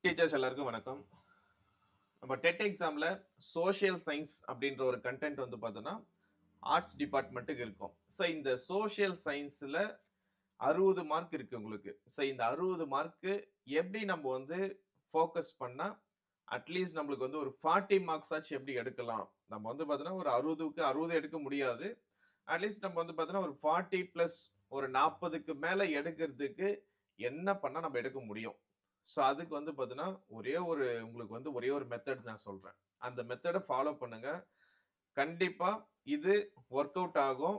Teachers எல்லாருக்கும் வணக்கம். நம்ம டெட் எக்ஸாம்ல சோஷியல் சயின்ஸ் அப்படின்ற ஒரு கண்டென்ட் வந்து பார்த்தோம்னா, ஆர்ட்ஸ் டிபார்ட்மெண்ட்டுக்கு இருக்கும். ஸோ இந்த சோஷியல் சயின்ஸ்ல 60 மார்க் இருக்கு உங்களுக்கு. ஸோ இந்த 60 மார்க்கு எப்படி நம்ம வந்து ஃபோக்கஸ் பண்ணா, அட்லீஸ்ட் நம்மளுக்கு வந்து ஒரு 40 மார்க்ஸ் ஆச்சும் எப்படி எடுக்கலாம்? நம்ம வந்து பார்த்தோம்னா, ஒரு 60க்கு 60 எடுக்க முடியாது. அட்லீஸ்ட் நம்ம வந்து பார்த்தோம்னா, ஒரு 40 பிளஸ் ஒரு 40க்கு மேல எடுக்கிறதுக்கு என்ன பண்ணா நம்ம எடுக்க முடியும்? ஸோ அதுக்கு வந்து பார்த்தீங்கன்னா, உங்களுக்கு வந்து ஒரே ஒரு மெத்தட் நான் சொல்றேன். அந்த மெத்தட ஃபாலோ பண்ணுங்க. கண்டிப்பா இது வொர்க் அவுட் ஆகும்.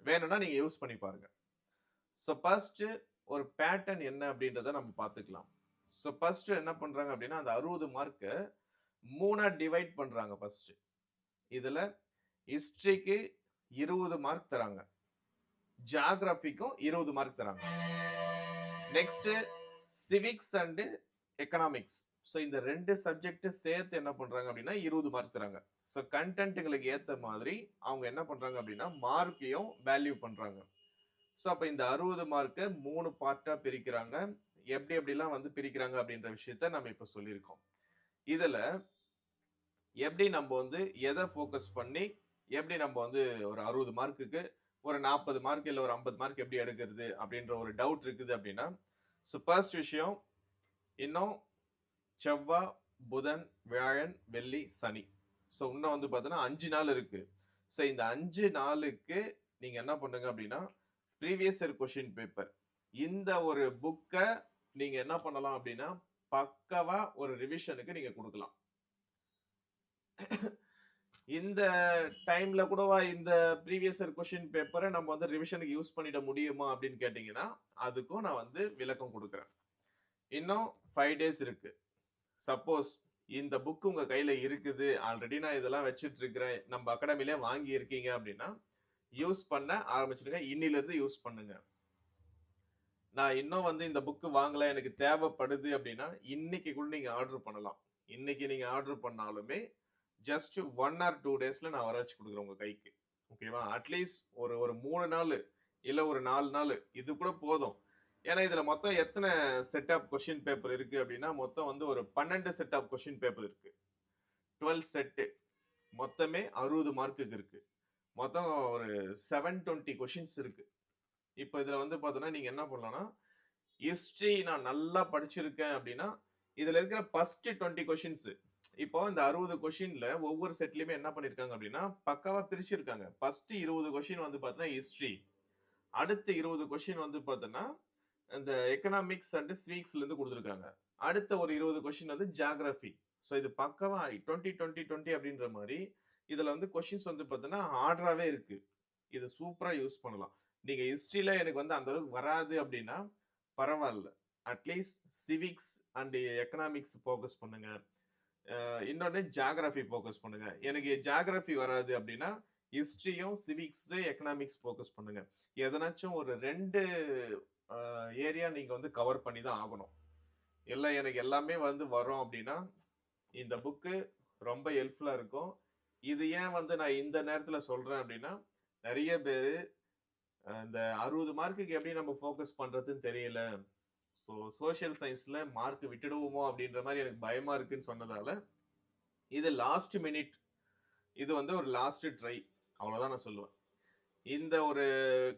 வேணும்னா நீங்க யூஸ் பண்ணி பாருங்க. ஸோ ஃபர்ஸ்ட்டு ஒரு பேட்டர்ன் என்ன அப்படின்றத நம்ம பார்த்துக்கலாம். ஸோ ஃபர்ஸ்ட்டு என்ன பண்றாங்க அப்படின்னா, அந்த 60 மார்க்க 3ஆ டிவைட் பண்றாங்க ஃபர்ஸ்ட்டு. இதுல ஹிஸ்டரிக்கு 20 மார்க் தராங்க. ஜியோகிராஃபிக்கும் 20 மார்க் தராங்க. Next civics and economics. So இந்த 2 சப்ஜெக்ட் சேர்த்து என்ன பண்றாங்க அப்படின்னா 20 மார்க் தராங்க. ஸோ கண்டென்ட்டுகளுக்கு ஏத்த மாதிரி அவங்க என்ன பண்றாங்க அப்படின்னா மார்க்கையும் வேல்யூ பண்றாங்க. ஸோ அப்ப இந்த 60 மார்க்க 3 பார்ட்டா பிரிக்கிறாங்க. எப்படி எப்படிலாம் வந்து பிரிக்கிறாங்க அப்படின்ற விஷயத்த நம்ம இப்ப சொல்லியிருக்கோம். இதுல எப்படி நம்ம வந்து எதை ஃபோக்கஸ் பண்ணி எப்படி நம்ம வந்து ஒரு 60 மார்க்குக்கு ஒரு 40 மார்க் இல்ல ஒரு 50 மார்க் எப்படி எடுக்கிறது அப்படின்ற ஒரு டவுட் இருக்குது அப்படின்னா, ஸோ ஃபர்ஸ்ட் விஷயம் இன்னும் செவ்வா, புதன், வியாழன், வெள்ளி, சனி. ஸோ இன்னும் வந்து பார்த்தீங்கன்னா 5 நாள் இருக்கு. ஸோ இந்த 5 நாளுக்கு நீங்க என்ன பண்ணுங்க அப்படின்னா, ப்ரீவியஸ் இயர் கொஸ்டின் பேப்பர். இந்த ஒரு புக்க நீங்க என்ன பண்ணலாம் அப்படின்னா, பக்காவா ஒரு ரிவிஷனுக்கு நீங்க குடுக்கலாம். இந்த டைம்ல கூடவா இந்த ப்ரீவியஸ் இயர் கொஸ்டின் பேப்பர நம்ம வந்து ரிவிஷனுக்கு யூஸ் பண்ணிட முடியுமா அப்படின்னு கேட்டீங்கன்னா, அதுக்கும் நான் வந்து விளக்கம் குடுக்குறேன். இன்னும் 5 டேஸ் இருக்கு. சப்போஸ் இந்த புக் உங்க கையில இருக்குது. ஆல்ரெடி நான் இதெல்லாம் வச்சுட்டு இருக்கிறேன். நம்ம அகாடமிலே வாங்கி இருக்கீங்க அப்படின்னா, யூஸ் பண்ண ஆரம்பிச்சுடுங்க. இன்னிலிருந்து யூஸ் பண்ணுங்க. நான் இன்னும் வந்து இந்த புக் வாங்கல. எனக்கு தேவைப்படுது அப்படின்னா, இன்னைக்கு கூட நீங்க ஆர்டர் பண்ணலாம். இன்னைக்கு நீங்க ஆர்டர் பண்ணாலுமே, ஜஸ்ட் 1 ஆர் 2 டேஸ்ல நான் வர வச்சு குடுக்குறேன் உங்க கைக்கு. ஓகேவா? அட்லீஸ்ட் ஒரு ஒரு 3 நாளு, இல்ல ஒரு 4 நாளு இது கூட போதும். ஏன்னா, இதுல மொத்தம் எத்தன செட் ஆஃப் கொஸ்டின் பேப்பர் இருக்கு அப்படின்னா, மொத்தம் வந்து ஒரு 12 செட் ஆஃப் கொஸ்டின் பேப்பர் இருக்கு. 12 செட்டு. மொத்தமே 60 மார்க்குக்கு இருக்கு. மொத்தம் ஒரு 720 கொஸ்டின்ஸ் இருக்கு. இப்ப இதுல வந்து பார்த்தோம்னா, நீங்க என்ன பண்ணலாம்னா, ஹிஸ்டரி நான் நல்லா படிச்சிருக்கேன் அப்படின்னா, இதுல இருக்கிற ஃபர்ஸ்ட் 20 கொஸ்டின்ஸ் இப்போ இந்த 60 கொஸ்டின்ல ஒவ்வொரு செட்லயுமே என்ன பண்ணிருக்காங்க அப்படின்னா, பக்காவா பிரிச்சிருக்காங்க. ஃபர்ஸ்ட் 20 கொஸ்டின் வந்து பார்த்தீங்கன்னா ஹிஸ்டரி. அடுத்த 20 கொஸ்டின் வந்து பார்த்தீங்கன்னா, இந்த எக்கனாமிக்ஸ் அண்ட் சிவிக்ஸ்ல இருந்து குடுத்துருக்காங்க. அடுத்த ஒரு 20 கொஸ்டின் வந்து ஜியோகிராஃபி. ஸோ இது பக்காவா 20, 20, 20 அப்படின்ற மாரி, இதுல வந்து கொஸ்டின்ஸ் வந்து பார்த்தீங்கன்னா, ஆர்டராவே இருக்கு. இது சூப்பரா யூஸ் பண்ணலாம். நீங்க ஹிஸ்டரில எனக்கு வந்து அந்த அளவுக்கு வராது அப்படின்னா, பரவால்ல. At least civics and economics focus பண்ணுங்க. இன்னொன்னு ஜியோகிராஃபி ஃபோக்கஸ் பண்ணுங்க. எனக்கு ஜியோகிராஃபி வராது அப்படின்னா, ஹிஸ்டரியும், சிவிக்ஸ், எக்கனாமிக்ஸ் ஃபோக்கஸ் பண்ணுங்க. எதனாச்சும் ஒரு 2 அ ஏரியா நீங்க வந்து கவர் பண்ணி தான் ஆகணும். இல்ல எனக்கு எல்லாமே வந்து வரும் அப்படின்னா, இந்த புக்கு ரொம்ப ஹெல்ப்ஃபுல்லா இருக்கும். இது ஏன் வந்து நான் இந்த நேரத்துல சொல்றேன் அப்படின்னா, நெறைய பேரு இந்த 60 மார்க்குக்கு எப்படி நம்ம ஃபோக்கஸ் பண்றதுன்னு தெரியல. சோசியல் சயன்ஸ்ல மார்க் விட்டுடுவோமோ அப்படின்ற மாரி எனக்கு பயமா இருக்குன்னு சொன்னதால, இது லாஸ்ட் மினிட். இது வந்து ஒரு லாஸ்ட் ட்ரை. அவ்வளோதான் நான் சொல்லுவேன். இந்த ஒரு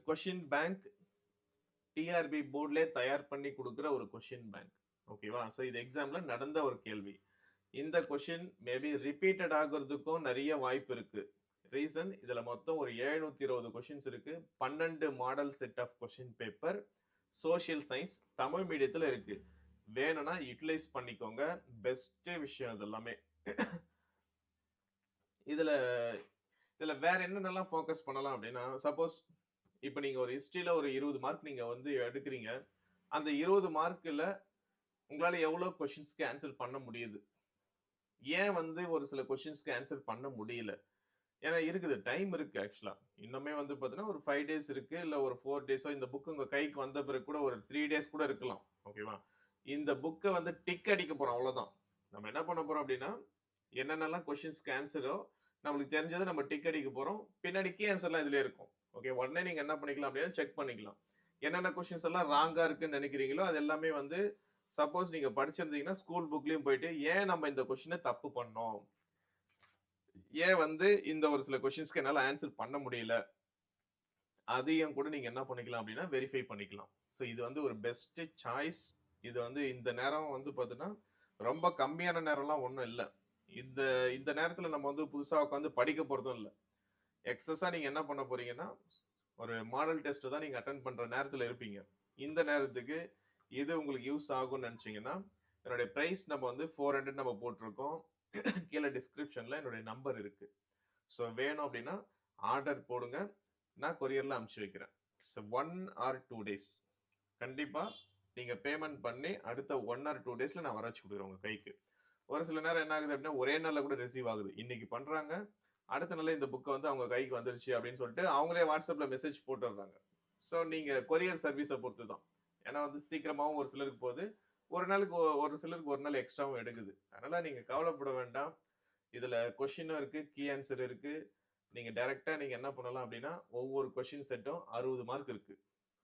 கொஸ்டின் பேங்க் டிஆர்பி போர்ட்லயே தயார் பண்ணி குடுக்குற ஒரு கொஸ்டின் பேங்க். ஓகேவா? ஸோ இது எக்ஸாம்ல நடந்த ஒரு கேள்வி. இந்த கொஸ்டின் மேபி ரிப்பீட்டட் ஆகுறதுக்கும் நெறைய வாய்ப்பு இருக்கு. ரீசன் இதுல மொத்தம் ஒரு 720 கொஸ்டின்ஸ் இருக்கு. 12 model set of question paper. Social science Tamil மீடியத்துல இருக்கு. வேணும்னா யுட்டிலைஸ் பண்ணிக்கோங்க. பெஸ்ட் விஷயம் இது எல்லாமே. இதுல இதுல வேற என்னென்னலாம் ஃபோக்கஸ் பண்ணலாம் அப்டின்னா, சப்போஸ் இப்ப நீங்க ஒரு ஹிஸ்டரில ஒரு 20 மார்க் நீங்க வந்து எடுக்குறீங்க. அந்த 20 மார்க்ல உங்களால எவ்வளோ கொஸ்டின்ஸ்க்கு ஆன்சர் பண்ண முடியுது? ஏன் வந்து ஒரு சில கொஸ்டின்ஸ்க்கு ஆன்சர் பண்ண முடியல? ஏன்னா இருக்குது. டைம் இருக்கு ஆக்சுவலா. இன்னுமே வந்து பார்த்தீங்கன்னா, ஒரு 5 டேஸ் இருக்கு. இல்ல ஒரு 4 டேஸோ இந்த புக் உங்க கைக்கு வந்த பிறகு கூட ஒரு 3 டேஸ் கூட இருக்கலாம். ஓகேவா? இந்த புக்க வந்து டிக் அடிக்க போறோம் அவ்வளோதான். நம்ம என்ன பண்ண போறோம் அப்டின்னா, என்னென்னலாம் கொஸ்டின்ஸ்க்கு ஆன்ஸரோ நம்மளுக்கு தெரிஞ்சத நம்ம டிக் அடிக்க போறோம். பின்னாடி கீ ஆன்ஸர்லாம் இதுலயே இருக்கும். ஓகே. உடனே நீங்க என்ன பண்ணிக்கலாம் அப்டின்னா செக் பண்ணிக்கலாம். என்னென்ன கொஸ்டின்ஸ் எல்லாம் ராங்கா இருக்குன்னு நெனைக்கிறீங்களோ, அது எல்லாமே வந்து சப்போஸ் நீங்க படிச்சிருந்தீங்கன்னா, ஸ்கூல் புக்லயும் போயிட்டு, ஏன் நம்ம இந்த கொஸ்டின தப்பு பண்ணோம்? ஏன் வந்து இந்த ஒரு சில கொஸ்டின்ஸ்க்கு என்னால ஆன்சர் பண்ண முடியல? அதையும் கூட நீங்க என்ன பண்ணிக்கலாம் அப்டின்னா, வெரிஃபை பண்ணிக்கலாம். ஸோ இது வந்து ஒரு பெஸ்ட் சாய்ஸ். இது வந்து இந்த நேரம் வந்து பார்த்தீங்கன்னா, ரொம்ப கம்மியான நேரம்லாம் ஒண்ணும் இல்ல. இந்த இந்த நேரத்துல நம்ம வந்து புதுசா உட்காந்து படிக்க போறதும் இல்ல. எக்ஸஸா நீங்க என்ன பண்ண போறீங்கன்னா, ஒரு மாடல் டெஸ்ட் தான் நீங்க அட்டெண்ட் பண்ற நேரத்துல இருப்பீங்க. இந்த நேரத்துக்கு இது உங்களுக்கு யூஸ் ஆகும்னு நெனச்சீங்கன்னா, என்னுடைய பிரைஸ் நம்ம வந்து 400 நம்ம போட்டிருக்கோம். கீழ டிஸ்கிரிப்ஷன்ல என்னுடைய நம்பர் இருக்கு. ஸோ வேணும் அப்டின்னா ஆர்டர் போடுங்க. நான் கொரியர்ல அனுப்பிச்சு வைக்கிறேன். So 1 or 2 days. கண்டிப்பா நீங்க பேமெண்ட் பண்ணி அடுத்த 1 ஆர் 2 டேஸ்ல நான் வர வச்சு குடுக்குறேன் உங்க கைக்கு. ஒரு சில நேரம் என்ன ஆகுது அப்டின்னா, ஒரே நாள்ல கூட ரிசீவ் ஆகுது. இன்னைக்கு பண்றாங்க. அடுத்த நாளே இந்த புக் வந்து அவங்க கைக்கு வந்துருச்சு அப்டின்னு சொல்லிட்டு அவங்களே WhatsAppல மெசேஜ் போட்டுர்றாங்க. ஸோ நீங்க கொரியர் சர்வீஸ பொறுத்து தான். ஏன்னா வந்து சீக்கிரமாவும் ஒரு சிலருக்கு போது. ஒரு நாளுக்கு ஒரு சிலருக்கு ஒரு நாள் எக்ஸ்ட்ராவும் எடுக்குது. அதனால நீங்க கவலைப்பட வேண்டாம். இதுல கொஸ்டினும் இருக்கு, கீ ஆன்சர் இருக்கு. நீங்க டைரக்ட்டா நீங்க என்ன பண்ணலாம் அப்டின்னா, ஒவ்வொரு கொஸ்டின் செட்டும் 60 மார்க் இருக்கு.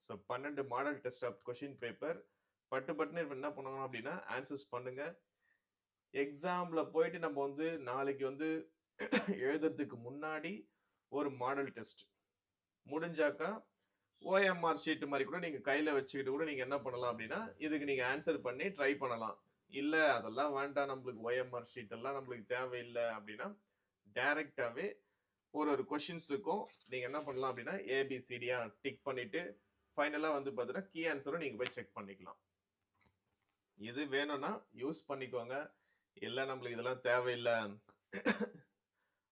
So 12 model test of question paper. பட்டு பட்டுன்னு என்ன பண்ணணும் அப்டின்னா, ஆன்சர்ஸ் பண்ணுங்க. எக்ஸாம்ல போயிட்டு நம்ம வந்து நாளைக்கு வந்து எழுதுறதுக்கு முன்னாடி ஒரு மாடல் டெஸ்ட். முடிஞ்சாக்கா ஓஎம்ஆர் ஷீட் மாரி கூட நீங்க கையில வச்சுக்கிட்டு கூட நீங்க என்ன பண்ணலாம் அப்டின்னா, இதுக்கு நீங்க ஆன்சர் பண்ணி ட்ரை பண்ணலாம். இல்ல அதெல்லாம் வேண்டாம் நம்மளுக்கு ஓஎம்ஆர் ஷீட் எல்லாம் நம்மளுக்கு தேவையில்ல அப்டின்னா, டைரக்ட்டாவே ஒரு கொஸ்டின்ஸுக்கும் நீங்க என்ன பண்ணலாம் அப்டின்னா, ஏபிசிடியா டிக் பண்ணிட்டு, ஃபைனலா வந்து பார்த்தீங்கன்னா, கீ ஆன்ஸரும் நீங்க போய் செக் பண்ணிக்கலாம். இது வேணும்னா யூஸ் பண்ணிக்கோங்க. இல்ல நம்மளுக்கு இதெல்லாம் தேவையில்ல.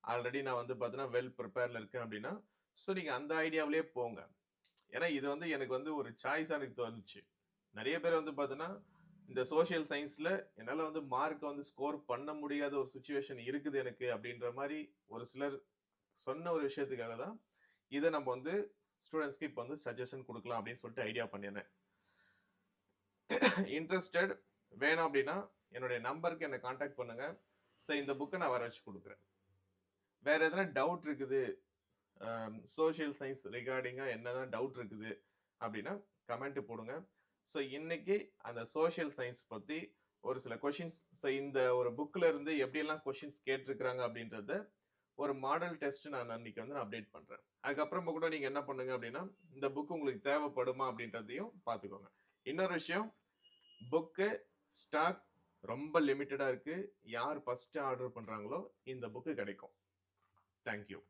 ஆல்ரெடி நான் வந்து பார்த்தீங்கன்னா, வெல் ப்ரிப்பேர்ட்ல இருக்கேன் அப்டின்னா, ஸோ நீங்க அந்த ஐடியாவிலேயே போங்க. ஏன்னா இது வந்து எனக்கு வந்து ஒரு சாய்ஸா எனக்கு தோணுச்சு. நெறைய பேர் வந்து பார்த்தீங்கன்னா, இந்த சோசியல் சயன்ஸ்ல என்னால வந்து மார்க் வந்து ஸ்கோர் பண்ண முடியாத ஒரு சிச்சுவேஷன் இருக்குது எனக்கு அப்டின்ற மாரி ஒரு சிலர் சொன்ன ஒரு விஷயத்துக்காக தான், இத நம்ம வந்து ஸ்டூடண்ட்ஸ்க்கு இப்ப வந்து சஜஷன் குடுக்கலாம் அப்டின்னு சொல்லிட்டு ஐடியா பண்ணினேன். இன்ட்ரஸ்டட் வேணும் அப்டின்னா, என்னுடைய நம்பருக்கு என்ன கான்டாக்ட் பண்ணுங்க. ஸோ இந்த புக்க நான் வர வச்சு குடுக்குறேன். வேற எதனா டவுட் இருக்குது, சோசியல் சயன்ஸ் ரிகார்டிங்கா என்னதான் டவுட் இருக்குது அப்டின்னா, கமெண்ட் போடுங்க. ஸோ இன்னைக்கு அந்த சோசியல் சயன்ஸ் பத்தி ஒரு சில கொஸ்டின்ஸ் இந்த ஒரு புக்ல இருந்து எப்படியெல்லாம் கொஸ்டின்ஸ் கேட்டிருக்கிறாங்க அப்டின்றத ஒரு மாடல் டெஸ்ட் நான் அன்னைக்கு வந்து நான் அப்டேட் பண்றேன். அதுக்கப்புறமா கூட நீங்க என்ன பண்ணுங்க அப்டின்னா, இந்த புக் உங்களுக்கு தேவைப்படுமா அப்டின்றதையும் பார்த்துக்கோங்க. இன்னொரு விஷயம், புக்கு ஸ்டாக் ரொம்ப லிமிட்டடா இருக்கு. யார் ஃபர்ஸ்ட் ஆர்டர் பண்றாங்களோ இந்த புக் கிடைக்கும். Thank you.